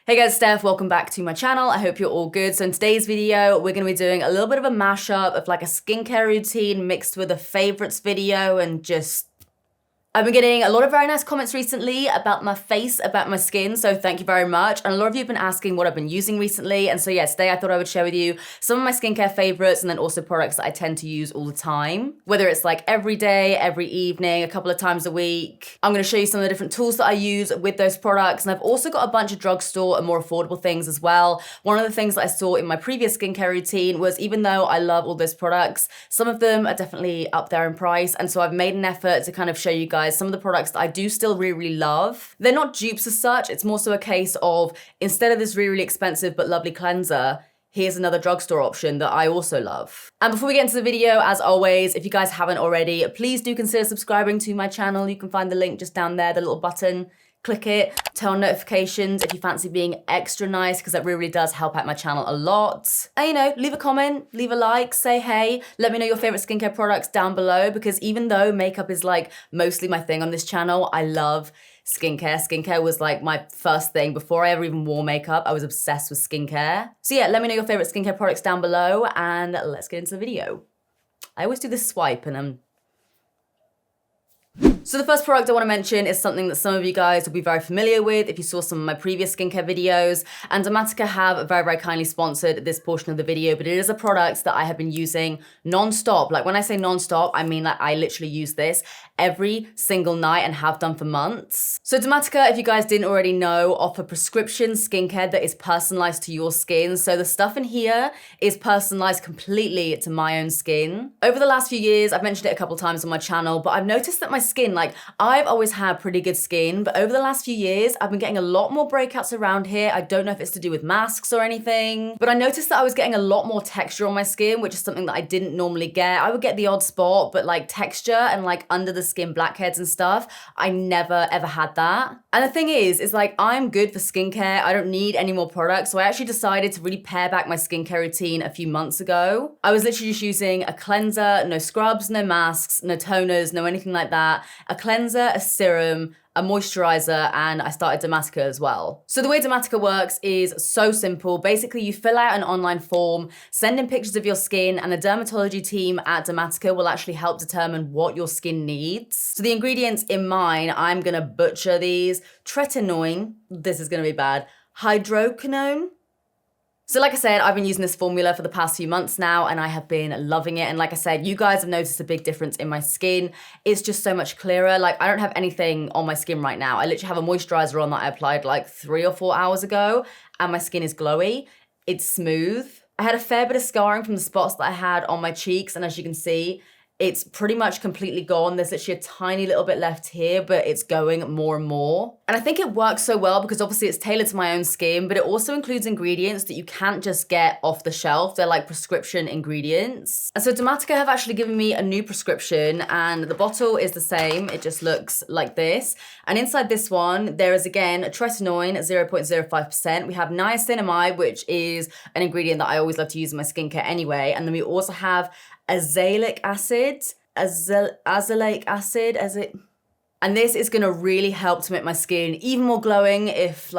Hey guys, Steph, welcome back to my channel. I hope you're all good. So in today's video, we're gonna be doing a little bit of a mashup of like a skincare routine mixed with a favorites video and just I've been getting a lot of very nice comments recently about my face, about my skin, so thank you very much. And a lot of you have been asking what I've been using recently, and so yeah, today I thought I would share with you some of my skincare favorites and then also products that I tend to use all the time. Whether it's like every day, every evening, a couple of times a week. I'm gonna show you some of the different tools that I use with those products, and I've also got a bunch of drugstore and more affordable things as well. One of the things that I saw in my previous skincare routine was even though I love all those products, some of them are definitely up there in price, and so I've made an effort to kind of show you guys some of the products that I do still really love. They're not dupes as such, it's more so a case of instead of this really expensive but lovely cleanser, here's another drugstore option that I also love. And before we get into the video, as always, if you guys haven't already, please do consider subscribing to my channel. You can find the link just down there, the little button. Click it, turn on notifications if you fancy being extra nice, because that really does help out my channel a lot. And you know, leave a comment, leave a like, say hey, let me know your favorite skincare products down below, because even though makeup is like mostly my thing on this channel, I love skincare. Skincare was like my first thing. Before I ever even wore makeup, I was obsessed with skincare. So yeah, let me know your favorite skincare products down below and let's get into the video. I always do this swipe and So the first product I want to mention is something that some of you guys will be very familiar with if you saw some of my previous skincare videos, and Dermatica have very, very kindly sponsored this portion of the video, but it is a product that I have been using non-stop. Like when I say non-stop, I mean like I literally use this every single night and have done for months. So Dermatica, if you guys didn't already know, offer prescription skincare that is personalized to your skin. So the stuff in here is personalized completely to my own skin. Over the last few years, I've mentioned it a couple times on my channel, but I've noticed that my skin, like I've always had pretty good skin, but over the last few years, I've been getting a lot more breakouts around here. I don't know if it's to do with masks or anything, but I noticed that I was getting a lot more texture on my skin, which is something that I didn't normally get. I would get the odd spot, but like texture and like under the skin blackheads and stuff, I never ever had that. And the thing is like I'm good for skincare. I don't need any more products. So I actually decided to really pare back my skincare routine a few months ago. I was literally just using a cleanser, no scrubs, no masks, no toners, no anything like that. A cleanser, a serum, a moisturizer, and I started Dermatica as well. So the way Dermatica works is so simple. Basically, you fill out an online form, send in pictures of your skin, and the dermatology team at Dermatica will actually help determine what your skin needs. So the ingredients in mine, I'm gonna butcher these. Tretinoin, this is gonna be bad. Hydroquinone. So like I said, I've been using this formula for the past few months now and I have been loving it. And like I said, you guys have noticed a big difference in my skin. It's just so much clearer. Like I don't have anything on my skin right now. I literally have a moisturizer on that I applied like 3 or 4 hours ago and my skin is glowy. It's smooth. I had a fair bit of scarring from the spots that I had on my cheeks, and as you can see, it's pretty much completely gone. There's literally a tiny little bit left here, but it's going more and more. And I think it works so well because obviously it's tailored to my own skin, but it also includes ingredients that you can't just get off the shelf. They're like prescription ingredients. And so Dermatica have actually given me a new prescription and the bottle is the same. It just looks like this. And inside this one, there is again tretinoin, 0.05%. We have niacinamide, which is an ingredient that I always love to use in my skincare anyway. And then we also have azelaic acid, and this is gonna really help to make my skin even more glowing if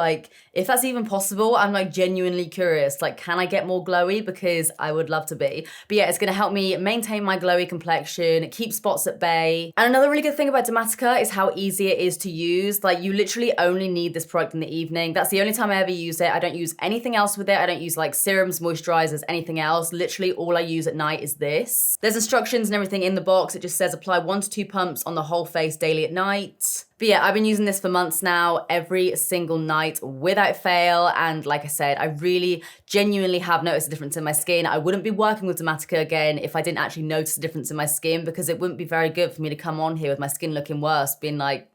that's even possible. I'm like genuinely curious, like can I get more glowy? Because I would love to be. But yeah, it's gonna help me maintain my glowy complexion, keep spots at bay. And another really good thing about Dermatica is how easy it is to use. Like you literally only need this product in the evening. That's the only time I ever use it. I don't use anything else with it. I don't use like serums, moisturizers, anything else. Literally all I use at night is this. There's instructions and everything in the box. It just says apply 1 to 2 pumps on the whole face daily at night. But yeah, I've been using this for months now, every single night without fail. And like I said, I really genuinely have noticed a difference in my skin. I wouldn't be working with Dermatica again if I didn't actually notice a difference in my skin, because it wouldn't be very good for me to come on here with my skin looking worse, being like,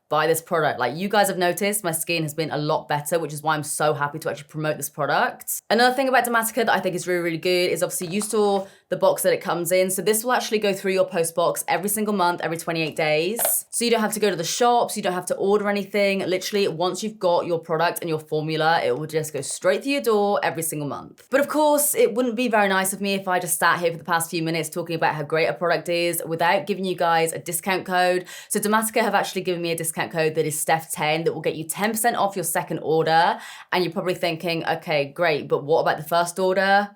buy this product. Like you guys have noticed, my skin has been a lot better, which is why I'm so happy to actually promote this product. Another thing about Dermatica that I think is really, really good is obviously you saw the box that it comes in. So this will actually go through your post box every single month, every 28 days. So you don't have to go to the shops, you don't have to order anything. Literally, once you've got your product and your formula, it will just go straight to your door every single month. But of course, it wouldn't be very nice of me if I just sat here for the past few minutes talking about how great a product is without giving you guys a discount code. So Dermatica have actually given me a discount code that is Steph10 that will get you 10% off your second order. And you're probably thinking, okay, great, but what about the first order?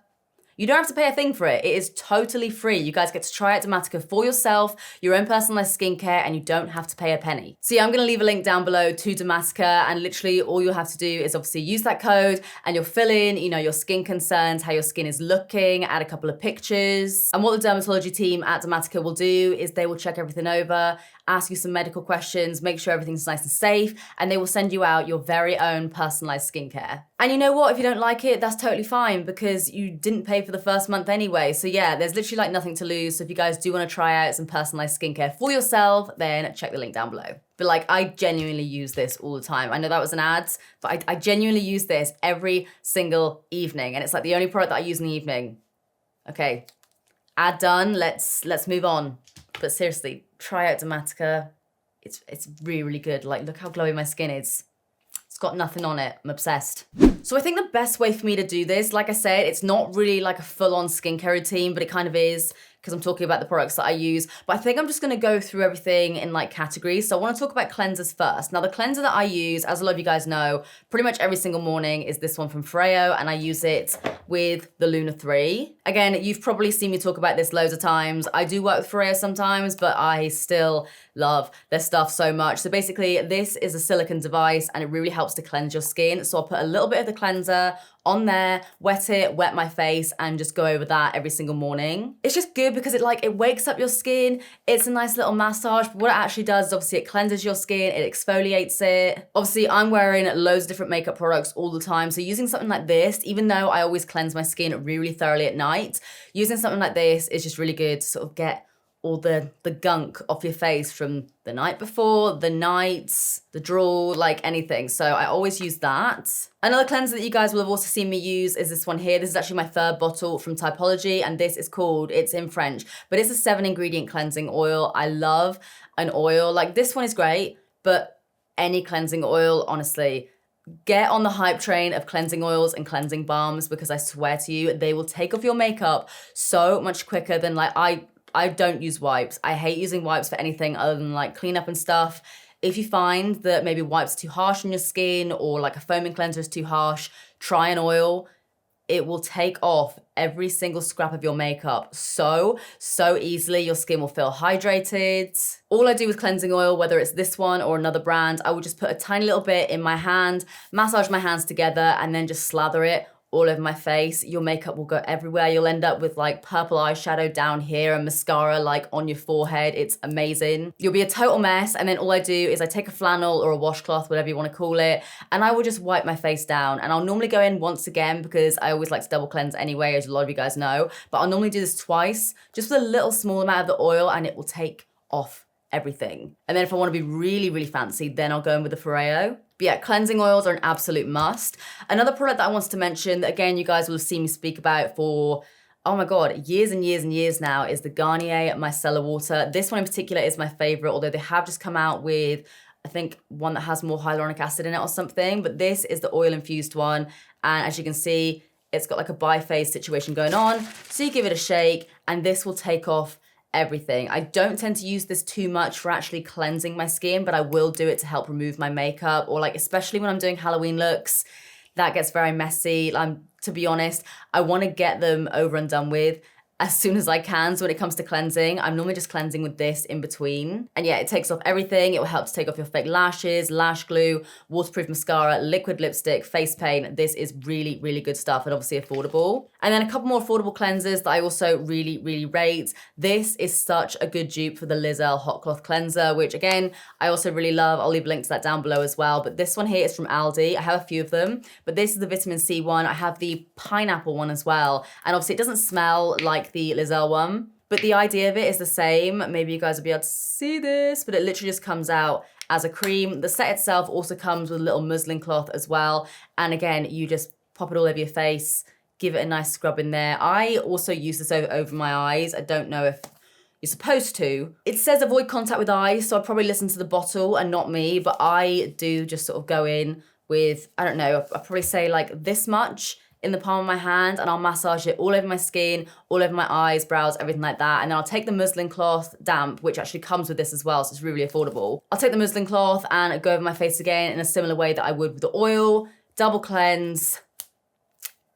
You don't have to pay a thing for it. It is totally free. You guys get to try out Dermatica for yourself, your own personalized skincare, and you don't have to pay a penny. So yeah, I'm gonna leave a link down below to Dermatica, and literally all you'll have to do is obviously use that code and you'll fill in, you know, your skin concerns, how your skin is looking, add a couple of pictures. And what the dermatology team at Dermatica will do is they will check everything over, ask you some medical questions, make sure everything's nice and safe, and they will send you out your very own personalized skincare. And you know what? If you don't like it, that's totally fine because you didn't pay for the first month anyway. So yeah, there's literally like nothing to lose. So if you guys do want to try out some personalized skincare for yourself, then check the link down below. But like, I genuinely use this all the time. I know that was an ad, but I genuinely use this every single evening. And it's like the only product that I use in the evening. Okay, ad done, let's move on. But seriously, try out Dermatica. It's really, really good. Like, look how glowy my skin is. It's got nothing on it. I'm obsessed. So I think the best way for me to do this, like I said, it's not really like a full-on skincare routine, but it kind of is because I'm talking about the products that I use. But I think I'm just gonna go through everything in like categories. So I wanna talk about cleansers first. Now the cleanser that I use, as a lot of you guys know, pretty much every single morning is this one from Freo, and I use it with the Luna 3. Again, you've probably seen me talk about this loads of times. I do work with Freo sometimes, but I still love their stuff so much. So basically, this is a silicone device and it really helps to cleanse your skin. So I'll put a little bit of the cleanser on there, wet it, wet my face, and just go over that every single morning. It's just good because it wakes up your skin. It's a nice little massage, but what it actually does is obviously it cleanses your skin, it exfoliates it. Obviously, I'm wearing loads of different makeup products all the time, so using something like this, even though I always cleanse my skin really, really thoroughly at night, using something like this is just really good to sort of get all the gunk off your face from the night before, the nights, the drool, like anything. So I always use that. Another cleanser that you guys will have also seen me use is this one here. This is actually my third bottle from Typology, and this is called, it's in French, but it's a 7-ingredient cleansing oil. I love an oil. Like this one is great, but any cleansing oil, honestly, get on the hype train of cleansing oils and cleansing balms because I swear to you, they will take off your makeup so much quicker than like, I don't use wipes. I hate using wipes for anything other than like cleanup and stuff. If you find that maybe wipes are too harsh on your skin or like a foaming cleanser is too harsh, try an oil. It will take off every single scrap of your makeup so easily. Your skin will feel hydrated. All I do with cleansing oil, whether it's this one or another brand, I will just put a tiny little bit in my hand, massage my hands together, and then just slather it all over my face. Your makeup will go everywhere. You'll end up with like purple eyeshadow down here and mascara like on your forehead. It's amazing. You'll be a total mess. And then all I do is I take a flannel or a washcloth, whatever you want to call it, and I will just wipe my face down. And I'll normally go in once again because I always like to double cleanse anyway, as a lot of you guys know. But I'll normally do this twice, just with a little small amount of the oil, and it will take off everything. And then if I want to be really, really fancy, then I'll go in with the Freo. But yeah, cleansing oils are an absolute must. Another product that I wanted to mention that again, you guys will have seen me speak about for, oh my God, years and years and years now is the Garnier Micellar Water. This one in particular is my favorite, although they have just come out with, I think, one that has more hyaluronic acid in it or something, but this is the oil infused one. And as you can see, it's got like a biphase situation going on. So you give it a shake and this will take off everything. I don't tend to use this too much for actually cleansing my skin, but I will do it to help remove my makeup, or like especially when I'm doing Halloween looks, that gets very messy. To be honest, I want to get them over and done with as soon as I can. So when it comes to cleansing, I'm normally just cleansing with this in between. And yeah, it takes off everything. It will help to take off your fake lashes, lash glue, waterproof mascara, liquid lipstick, face paint. This is really, really good stuff and obviously affordable. And then a couple more affordable cleansers that I also really, really rate. This is such a good dupe for the Lizelle Hot Cloth Cleanser, which again, I also really love. I'll leave a link to that down below as well. But this one here is from Aldi. I have a few of them, but this is the vitamin C one. I have the pineapple one as well. And obviously it doesn't smell like the Lizelle one, but the idea of it is the same. Maybe you guys will be able to see this, but it literally just comes out as a cream. The set itself also comes with a little muslin cloth as well. And again, you just pop it all over your face, give it a nice scrub in there. I also use this over my eyes. I don't know if you're supposed to. It says avoid contact with eyes, so I'll probably listen to the bottle and not me, but I do just sort of go in with, I don't know, I'll probably say like this much in the palm of my hand, and I'll massage it all over my skin, all over my eyes, brows, everything like that. And then I'll take the muslin cloth damp, which actually comes with this as well, so it's really affordable. I'll take the muslin cloth and go over my face again in a similar way that I would with the oil, double cleanse,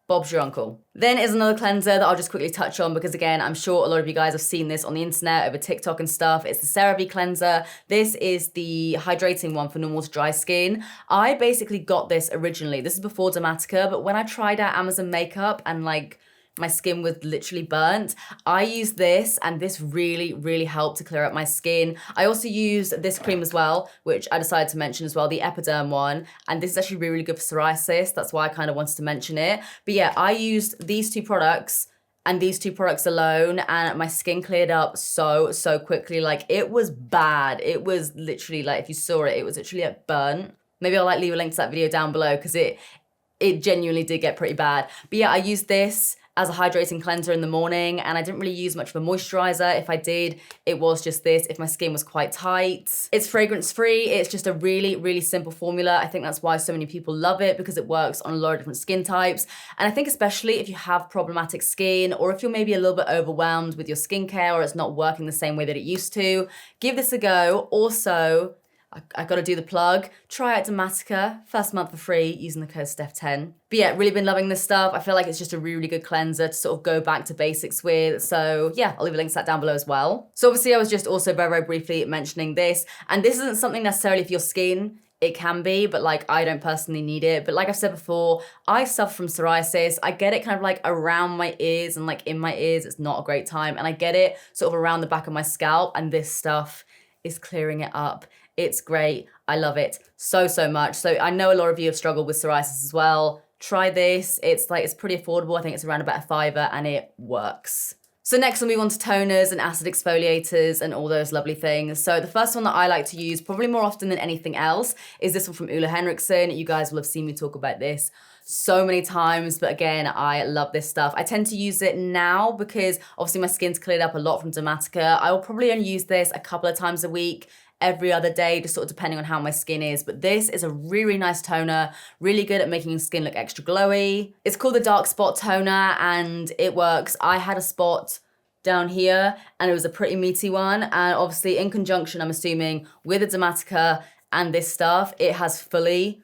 Bob's your uncle. Then is another cleanser that I'll just quickly touch on because again, I'm sure a lot of you guys have seen this on the internet over TikTok and stuff. It's the CeraVe cleanser. This is the hydrating one for normal to dry skin. I basically got this originally. This is before Dermatica, but when I tried out Amazon makeup and like my skin was literally burnt, I used this and this really, really helped to clear up my skin. I also used this cream as well, which I decided to mention as well, the Epiderm one. And this is actually really, really good for psoriasis. That's why I kind of wanted to mention it. But yeah, I used these two products and these two products alone and my skin cleared up so quickly. Like it was bad. It was literally like, if you saw it, it was literally like burnt. Maybe I'll like leave a link to that video down below because it genuinely did get pretty bad. But yeah, I used this as a hydrating cleanser in the morning and I didn't really use much of a moisturizer. If I did, it was just this if my skin was quite tight. It's fragrance free. It's just a really, really simple formula. I think that's why so many people love it because it works on a lot of different skin types. And I think especially if you have problematic skin or if you're maybe a little bit overwhelmed with your skincare or it's not working the same way that it used to, give this a go. Also, I gotta do the plug. Try out Dermatica, first month for free using the code Steph10. But yeah, really been loving this stuff. I feel like it's just a really, really good cleanser to sort of go back to basics with. So yeah, I'll leave a link to that down below as well. So obviously I was just also very, very briefly mentioning this. And this isn't something necessarily for your skin. It can be, but like I don't personally need it. But like I've said before, I suffer from psoriasis. I get it kind of like around my ears and like in my ears. It's not a great time. And I get it sort of around the back of my scalp. And this stuff is clearing it up. It's great. I love it so much. So I know a lot of you have struggled with psoriasis as well. Try this. It's pretty affordable. I think it's around about $5 and it works. So next we'll move on to toners and acid exfoliators and all those lovely things. So the first one that I like to use probably more often than anything else is this one from Ole Henriksen. You guys will have seen me talk about this so many times, but again, I love this stuff. I tend to use it now because obviously my skin's cleared up a lot from Dermatica. I will probably only use this a couple of times a week, every other day, just sort of depending on how my skin is. But this is a really nice toner, really good at making your skin look extra glowy. It's called the Dark Spot Toner and it works. I had a spot down here and it was a pretty meaty one. And obviously in conjunction, I'm assuming, with the Dermatica and this stuff, it has fully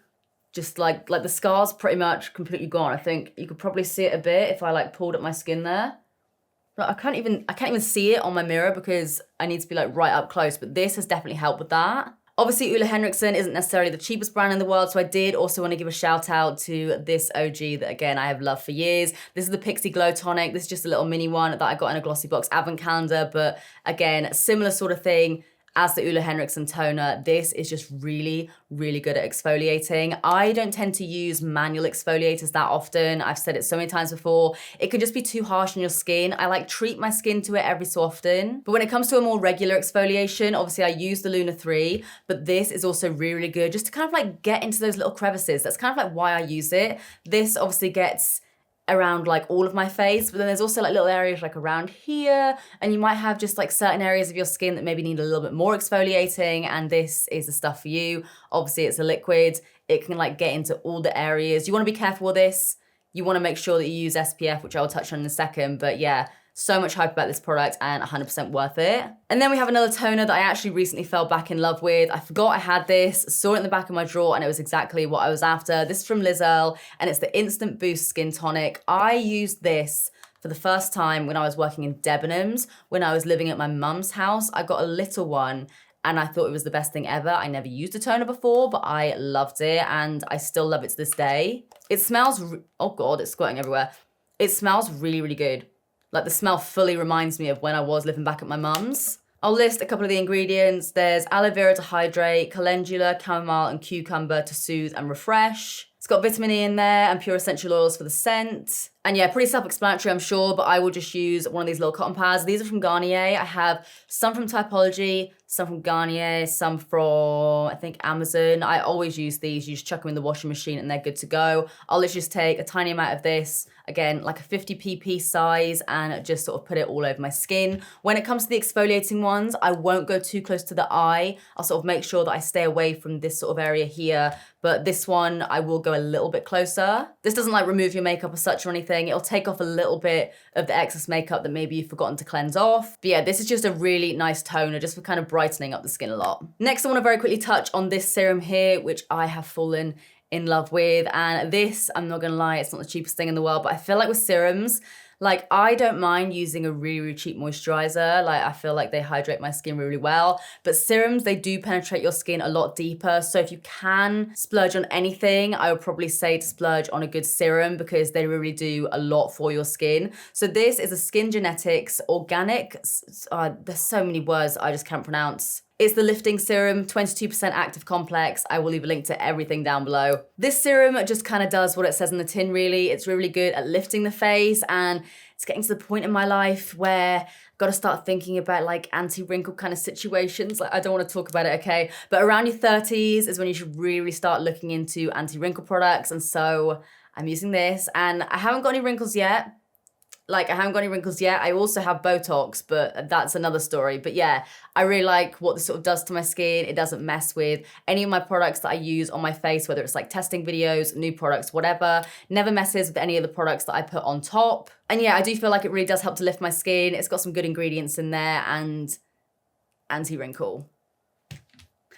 just like the scars pretty much completely gone. I think you could probably see it a bit if I like pulled at my skin there. But I can't even see it on my mirror because I need to be like right up close, but this has definitely helped with that. Obviously, Ole Henriksen isn't necessarily the cheapest brand in the world, so I did also want to give a shout out to this OG that, again, I have loved for years. This is the Pixie Glow Tonic. This is just a little mini one that I got in a Glossy Box advent calendar, but again, similar sort of thing as the Ole Henriksen toner. This is just really, really good at exfoliating. I don't tend to use manual exfoliators that often. I've said it so many times before. It can just be too harsh on your skin. I like treat my skin to it every so often. But when it comes to a more regular exfoliation, obviously I use the Luna 3, but this is also really, really good just to kind of like get into those little crevices. That's kind of like why I use it. This obviously gets around like all of my face, but then there's also like little areas like around here, and you might have just like certain areas of your skin that maybe need a little bit more exfoliating, and this is the stuff for you. Obviously it's a liquid, it can like get into all the areas. You want to be careful with this. You want to make sure that you use SPF, which I'll touch on in a second, but yeah, so much hype about this product and 100% worth it. And then we have another toner that I actually recently fell back in love with. I forgot I had this, saw it in the back of my drawer, and it was exactly what I was after. This is from Liz Earle, and it's the Instant Boost Skin Tonic. I used this for the first time when I was working in Debenhams, when I was living at my mum's house. I got a little one, and I thought it was the best thing ever. I never used a toner before, but I loved it, and I still love it to this day. It smells, oh God, it's squirting everywhere. It smells really, really good. Like the smell fully reminds me of when I was living back at my mum's. I'll list a couple of the ingredients. There's aloe vera to hydrate, calendula, chamomile, and cucumber to soothe and refresh. It's got vitamin E in there and pure essential oils for the scent. And yeah, pretty self-explanatory, I'm sure, but I will just use one of these little cotton pads. These are from Garnier. I have some from Typology, some from Garnier, some from, I think, Amazon. I always use these. You just chuck them in the washing machine and they're good to go. I'll literally just take a tiny amount of this, again, like a 50 pp size, and just sort of put it all over my skin. When it comes to the exfoliating ones, I won't go too close to the eye. I'll sort of make sure that I stay away from this sort of area here. But this one, I will go a little bit closer. This doesn't like remove your makeup or such or anything. It'll take off a little bit of the excess makeup that maybe you've forgotten to cleanse off. But yeah, this is just a really nice toner, just for kind of brightening up the skin a lot. Next, I want to very quickly touch on this serum here, which I have fallen in love with. And this, I'm not gonna lie, it's not the cheapest thing in the world, but I feel like with serums, like I don't mind using a really, really cheap moisturizer. Like I feel like they hydrate my skin really well, but serums, they do penetrate your skin a lot deeper. So if you can splurge on anything, I would probably say to splurge on a good serum because they really do a lot for your skin. So this is a Skin Genetics organic, there's so many words I just can't pronounce. It's the lifting serum, 22% active complex. I will leave a link to everything down below. This serum just kind of does what it says in the tin, really. It's really good at lifting the face, and it's getting to the point in my life where I've got to start thinking about like anti-wrinkle kind of situations. Like I don't want to talk about it, okay? But around your 30s is when you should really start looking into anti-wrinkle products. And so I'm using this, and I haven't got any wrinkles yet. I also have Botox, but that's another story. But yeah, I really like what this sort of does to my skin. It doesn't mess with any of my products that I use on my face, whether it's like testing videos, new products, whatever. Never messes with any of the products that I put on top. And yeah, I do feel like it really does help to lift my skin. It's got some good ingredients in there and anti-wrinkle.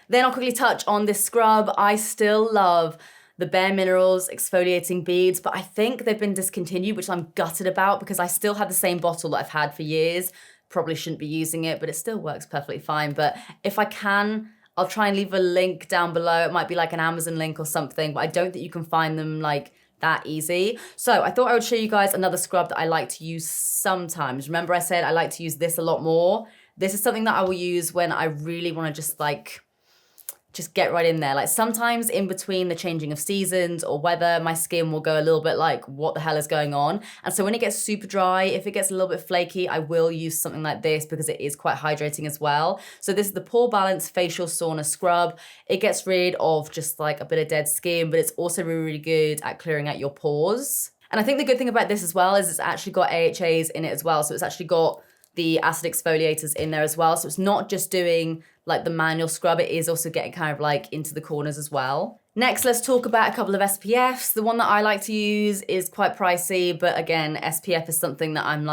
Then I'll quickly touch on this scrub. I still love the Bare Minerals exfoliating beads, but I think they've been discontinued, which I'm gutted about because I still have the same bottle that I've had for years. Probably shouldn't be using it, but it still works perfectly fine. But if I can, I'll try and leave a link down below. It might be like an Amazon link or something, but I don't think you can find them like that easy. So I thought I would show you guys another scrub that I like to use sometimes. Remember I said I like to use this a lot more. This is something that I will use when I really want to just get right in there. Like sometimes in between the changing of seasons or weather, my skin will go a little bit like, what the hell is going on? And so when it gets super dry, if it gets a little bit flaky, I will use something like this because it is quite hydrating as well. So this is the Pore Balance Facial Sauna Scrub. It gets rid of just like a bit of dead skin, but it's also really, really good at clearing out your pores. And I think the good thing about this as well is it's actually got AHAs in it as well. So it's actually got the acid exfoliators in there as well. So it's not just doing like the manual scrub, it is also getting kind of like into the corners as well. Next, let's talk about a couple of SPFs. The one that I like to use is quite pricey, but again, SPF is something that I'm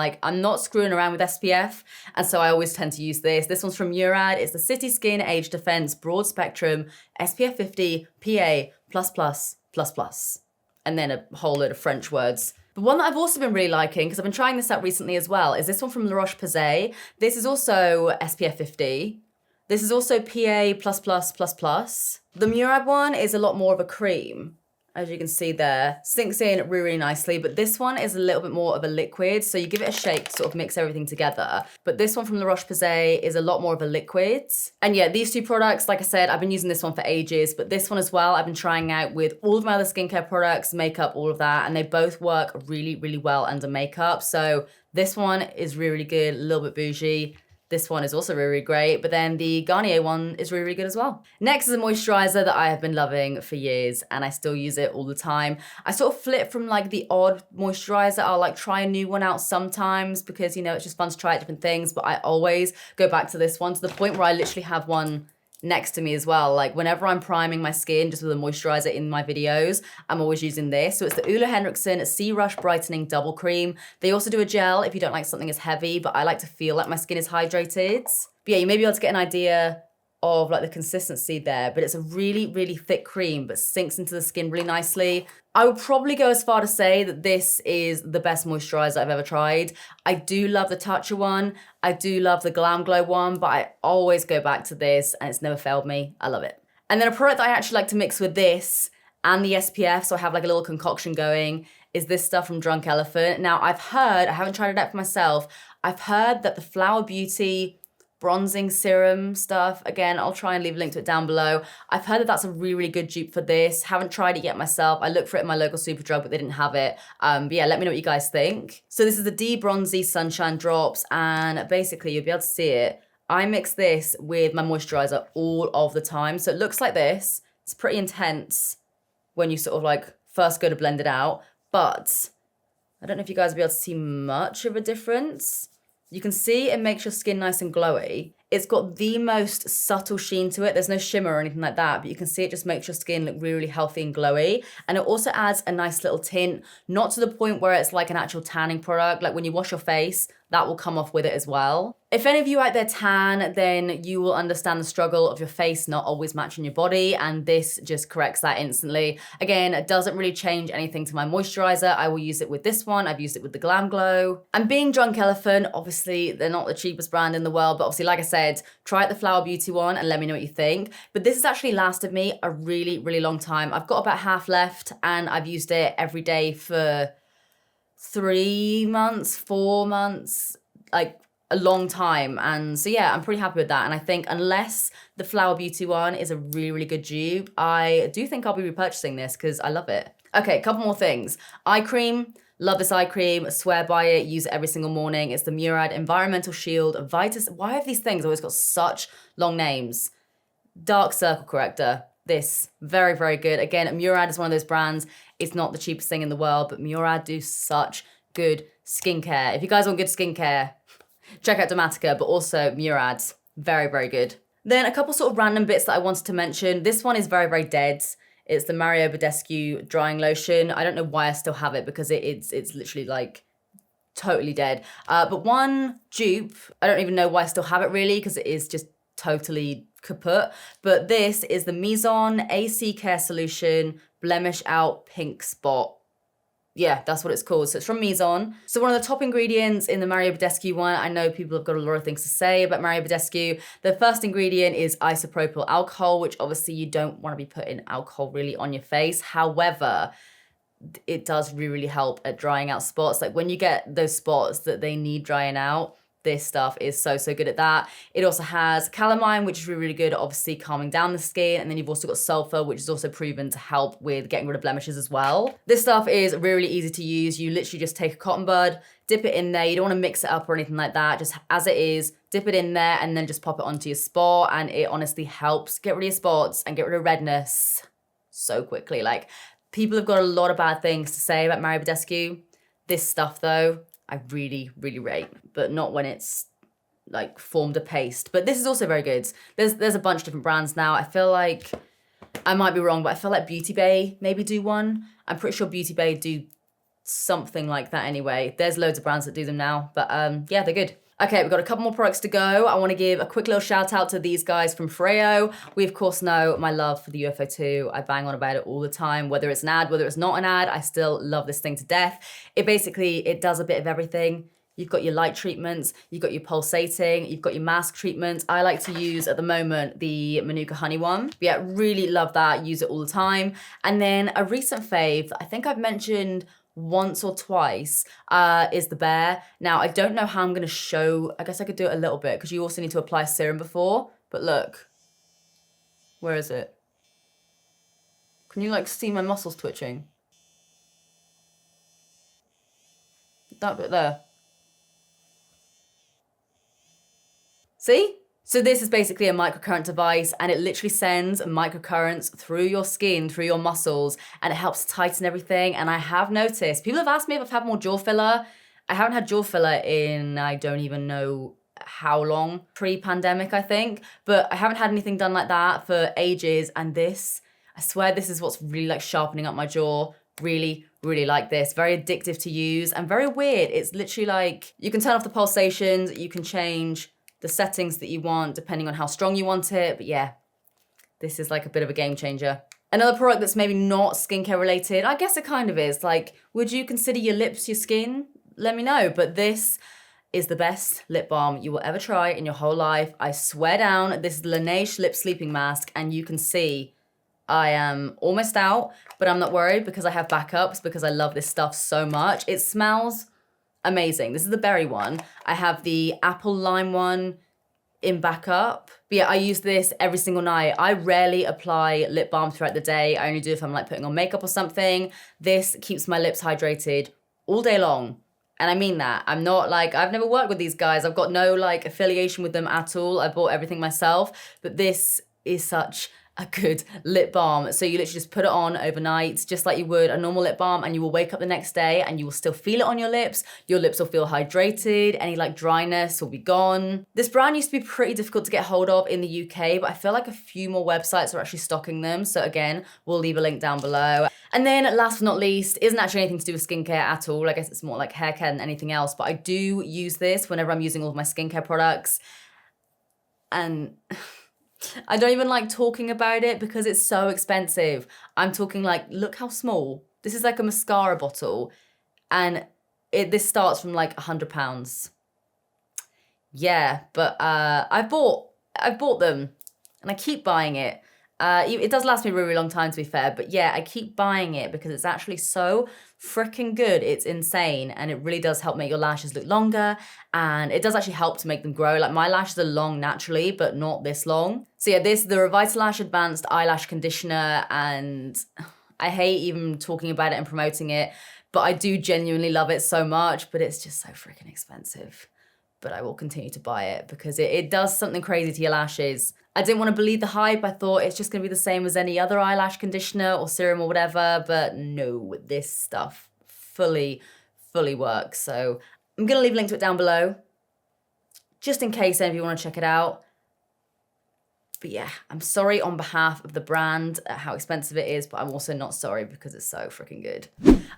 not screwing around with SPF, and so I always tend to use this. This one's from Murad. It's the City Skin Age Defense Broad Spectrum SPF 50 PA+++++, and then a whole load of French words. The one that I've also been really liking, because I've been trying this out recently as well, is this one from La Roche-Posay. This is also SPF 50. This is also PA+++++. The Murad one is a lot more of a cream, as you can see there. Sinks in really, really nicely, but this one is a little bit more of a liquid, so you give it a shake to sort of mix everything together. But this one from La Roche-Posay is a lot more of a liquid. And yeah, these two products, like I said, I've been using this one for ages, but this one as well, I've been trying out with all of my other skincare products, makeup, all of that, and they both work really, really well under makeup. So this one is really, really good, a little bit bougie. This one is also really, really great, but then the Garnier one is really, really good as well. Next is a moisturizer that I have been loving for years, and I still use it all the time. I sort of flip from like the odd moisturizer. I'll like try a new one out sometimes because, you know, it's just fun to try different things, but I always go back to this one to the point where I literally have one next to me as well. Like whenever I'm priming my skin just with a moisturizer in my videos, I'm always using this. So it's the Ole Henriksen Sea Rush Brightening Double Cream. They also do a gel if you don't like something as heavy, but I like to feel like my skin is hydrated. But yeah, you may be able to get an idea of like the consistency there, but it's a really, really thick cream, but sinks into the skin really nicely. I would probably go as far to say that this is the best moisturizer I've ever tried. I do love the Tatcha one. I do love the Glam Glow one, but I always go back to this and it's never failed me. I love it. And then a product that I actually like to mix with this and the SPF, so I have like a little concoction going, is this stuff from Drunk Elephant. Now I've heard, I haven't tried it out for myself, I've heard that the Flower Beauty bronzing serum stuff. Again, I'll try and leave a link to it down below. I've heard that that's a really, really good dupe for this. Haven't tried it yet myself. I looked for it in my local Superdrug, but they didn't have it. But yeah, let me know what you guys think. So this is the D-Bronzy Sunshine Drops, and basically you'll be able to see it. I mix this with my moisturizer all of the time. So it looks like this. It's pretty intense when you sort of like first go to blend it out, but I don't know if you guys will be able to see much of a difference. You can see it makes your skin nice and glowy. It's got the most subtle sheen to it. There's no shimmer or anything like that, but you can see it just makes your skin look really, really healthy and glowy. And it also adds a nice little tint, not to the point where it's like an actual tanning product. Like when you wash your face, that will come off with it as well. If any of you out there tan, then you will understand the struggle of your face not always matching your body, and this just corrects that instantly. Again, it doesn't really change anything to my moisturizer. I will use it with this one. I've used it with the Glam Glow. And being Drunk Elephant, obviously they're not the cheapest brand in the world, but obviously, like I said, try out the Flower Beauty one and let me know what you think. But this has actually lasted me a really, really long time. I've got about half left, and I've used it every day for 3 months, 4 months, like a long time. And so yeah, I'm pretty happy with that. And I think unless the Flower Beauty one is a really, really good dupe, I do think I'll be repurchasing this because I love it. Okay, a couple more things. Eye cream. Love this eye cream, swear by it, use it every single morning. It's the Murad Environmental Shield Vitus. Why have these things always got such long names? Dark Circle Corrector. This, very, very good. Again, Murad is one of those brands. It's not the cheapest thing in the world, but Murad do such good skincare. If you guys want good skincare, check out Dermatica, but also Murad. Very, very good. Then a couple sort of random bits that I wanted to mention. This one is very, very dead. It's the Mario Badescu drying lotion. I don't know why I still have it because it's literally like totally dead. But one dupe, I don't even know why I still have it really because it is just totally kaput. But this is the Mizon AC Care Solution Blemish Out Pink Spot. Yeah, that's what it's called. So it's from Mizon. So one of the top ingredients in the Mario Badescu one, I know people have got a lot of things to say about Mario Badescu. The first ingredient is isopropyl alcohol, which obviously you don't want to be putting alcohol really on your face. However, it does really, really help at drying out spots. Like when you get those spots that they need drying out, this stuff is so, so good at that. It also has calamine, which is really, really good at obviously calming down the skin. And then you've also got sulfur, which is also proven to help with getting rid of blemishes as well. This stuff is really, really easy to use. You literally just take a cotton bud, dip it in there. You don't want to mix it up or anything like that. Just as it is, dip it in there and then just pop it onto your spot. And it honestly helps get rid of your spots and get rid of redness so quickly. Like people have got a lot of bad things to say about Mario Badescu. This stuff though, I really, really rate, but not when it's like formed a paste. But this is also very good. There's a bunch of different brands now. I feel like, I might be wrong, but I feel like Beauty Bay maybe do one. I'm pretty sure Beauty Bay do something like that anyway. There's loads of brands that do them now, but yeah, they're good. Okay, we've got a couple more products to go. I want to give a quick little shout out to these guys from Freo. We of course know my love for the UFO 2. I bang on about it all the time, whether it's an ad, whether it's not an ad, I still love this thing to death. It does a bit of everything. You've got your light treatments, you've got your pulsating, you've got your mask treatments. I like to use at the moment the Manuka Honey one. But yeah, really love that, use it all the time. And then a recent fave that I think I've mentioned once or twice is the Bear. Now, I don't know how I'm going to show, I guess I could do it a little bit because you also need to apply serum before, but look, where is it? Can you like see my muscles twitching? That bit there. See? So this is basically a microcurrent device and it literally sends microcurrents through your skin, through your muscles, and it helps tighten everything. And I have noticed, people have asked me if I've had more jaw filler. I haven't had jaw filler in, I don't even know how long, pre-pandemic, I think. But I haven't had anything done like that for ages. And this, I swear this is what's really like sharpening up my jaw. Really, really like this. Very addictive to use and very weird. It's literally like, you can turn off the pulsations, you can change the settings that you want depending on how strong you want it. But yeah, this is like a bit of a game changer. Another product that's maybe not skincare related, I guess it kind of is. Like, would you consider your lips your skin? Let me know. But this is the best lip balm you will ever try in your whole life. I swear down, this is the Laneige Lip Sleeping Mask, and you can see I am almost out, but I'm not worried because I have backups because I love this stuff so much. It smells amazing. This is the berry one. I have the apple lime one. in backup. But yeah, I use this every single night. I rarely apply lip balm throughout the day. I only do if I'm like putting on makeup or something. This keeps my lips hydrated all day long. And I mean that. I'm not like, I've never worked with these guys. I've got no like affiliation with them at all. I bought everything myself. But this is such a good lip balm. So you literally just put it on overnight, just like you would a normal lip balm, and you will wake up the next day and you will still feel it on your lips. Your lips will feel hydrated. Any like dryness will be gone. This brand used to be pretty difficult to get hold of in the UK, but I feel like a few more websites are actually stocking them. So again, we'll leave a link down below. And then last but not least, isn't actually anything to do with skincare at all. I guess it's more like hair care than anything else, but I do use this whenever I'm using all of my skincare products. And I don't even like talking about it because it's so expensive. I'm talking like, look how small. This is like a mascara bottle, and this starts from like £100. Yeah, but I've bought them and I keep buying it. It does last me a really long time, to be fair, but yeah, I keep buying it because it's actually so freaking good. It's insane, and it really does help make your lashes look longer, and it does actually help to make them grow. Like my lashes are long naturally, but not this long. So yeah, this is the Revitalash Advanced Eyelash Conditioner, and I hate even talking about it and promoting it, but I do genuinely love it so much, but it's just so freaking expensive. But I will continue to buy it because it does something crazy to your lashes. I didn't want to believe the hype. I thought it's just going to be the same as any other eyelash conditioner or serum or whatever, but no, this stuff fully works. So I'm going to leave a link to it down below, just in case any of you want to check it out. But yeah, I'm sorry on behalf of the brand how expensive it is, but I'm also not sorry because it's so freaking good.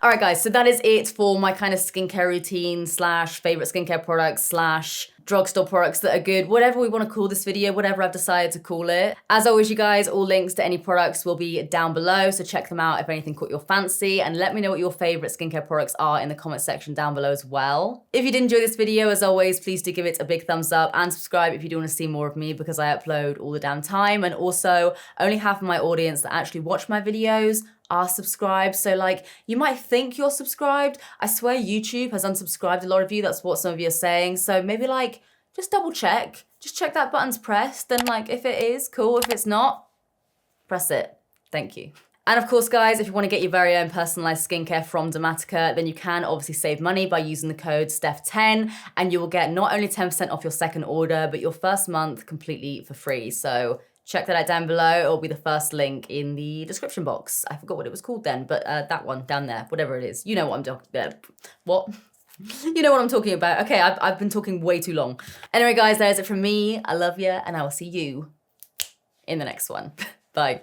All right, guys, so that is it for my kind of skincare routine slash favorite skincare products slash drugstore products that are good, whatever we want to call this video, whatever I've decided to call it. As always, you guys, all links to any products will be down below, so check them out if anything caught your fancy, and let me know what your favorite skincare products are in the comment section down below as well. If you did enjoy this video, as always, please do give it a big thumbs up and subscribe if you do want to see more of me, because I upload all the damn time, and also only half of my audience that actually watch my videos are subscribed. So like, you might think you're subscribed. I swear YouTube has unsubscribed a lot of you. That's what some of you are saying. So maybe like, just double check. Just check that button's pressed. Then like, if it is, cool. If it's not, press it. Thank you. And of course, guys, if you want to get your very own personalized skincare from Dermatica, then you can obviously save money by using the code STEPH10, and you will get not only 10% off your second order, but your first month completely for free. So check that out down below. It'll be the first link in the description box. I forgot what it was called then, but that one down there, whatever it is. You know what I'm talking about. What? You know what I'm talking about. Okay, I've been talking way too long. Anyway, guys, that is it from me. I love you, and I will see you in the next one. Bye.